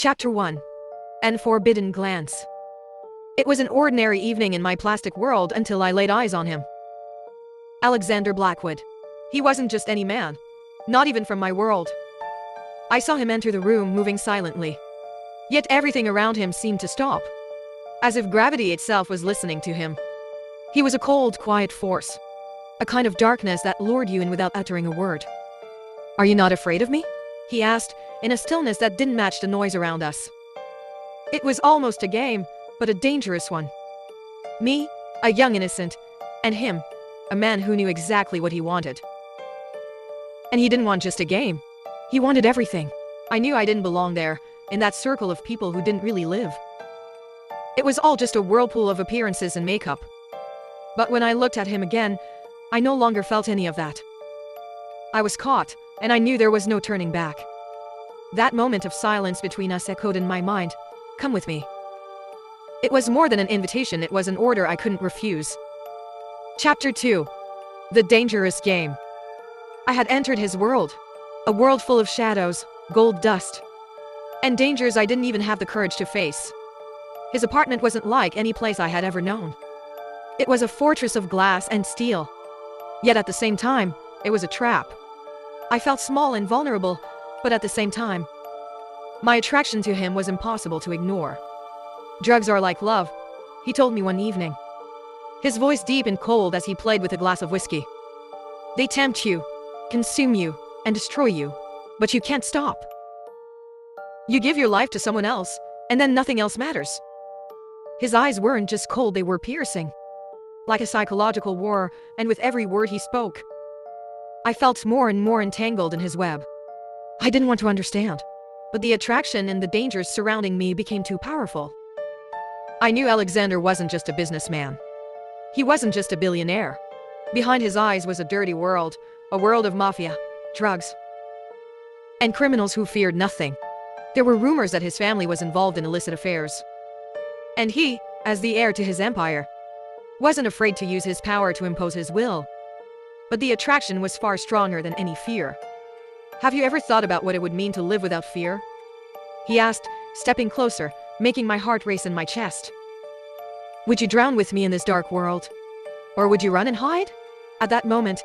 Chapter 1. An Forbidden Glance. It was an ordinary evening in my plastic world until I laid eyes on him. Alexander Blackwood. He wasn't just any man. Not even from my world. I saw him enter the room moving silently. Yet everything around him seemed to stop. As if gravity itself was listening to him. He was a cold, quiet force. A kind of darkness that lured you in without uttering a word. "Are you not afraid of me?" he asked, in a stillness that didn't match the noise around us. It was almost a game, but a dangerous one. Me, a young innocent, and him, a man who knew exactly what he wanted. And he didn't want just a game. He wanted everything. I knew I didn't belong there, in that circle of people who didn't really live. It was all just a whirlpool of appearances and makeup. But when I looked at him again, I no longer felt any of that. I was caught, and I knew there was no turning back. That moment of silence between us echoed in my mind. "Come with me." It was more than an invitation, it was an order I couldn't refuse. Chapter 2. The Dangerous Game. I had entered his world. A world full of shadows, gold dust, and dangers I didn't even have the courage to face. His apartment wasn't like any place I had ever known. It was a fortress of glass and steel. Yet at the same time, it was a trap. I felt small and vulnerable, but at the same time, my attraction to him was impossible to ignore. "Drugs are like love," he told me one evening. His voice deep and cold as he played with a glass of whiskey. "They tempt you, consume you, and destroy you, but you can't stop. You give your life to someone else, and then nothing else matters." His eyes weren't just cold, they were piercing. Like a psychological war, and with every word he spoke, I felt more and more entangled in his web. I didn't want to understand, but the attraction and the dangers surrounding me became too powerful. I knew Alexander wasn't just a businessman. He wasn't just a billionaire. Behind his eyes was a dirty world, a world of mafia, drugs, and criminals who feared nothing. There were rumors that his family was involved in illicit affairs. And he, as the heir to his empire, wasn't afraid to use his power to impose his will. But the attraction was far stronger than any fear. "Have you ever thought about what it would mean to live without fear?" he asked, stepping closer, making my heart race in my chest. "Would you drown with me in this dark world? Or would you run and hide?" At that moment,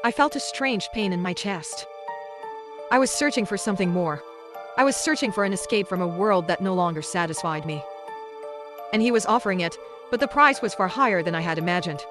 I felt a strange pain in my chest. I was searching for something more. I was searching for an escape from a world that no longer satisfied me. And he was offering it, but the price was far higher than I had imagined.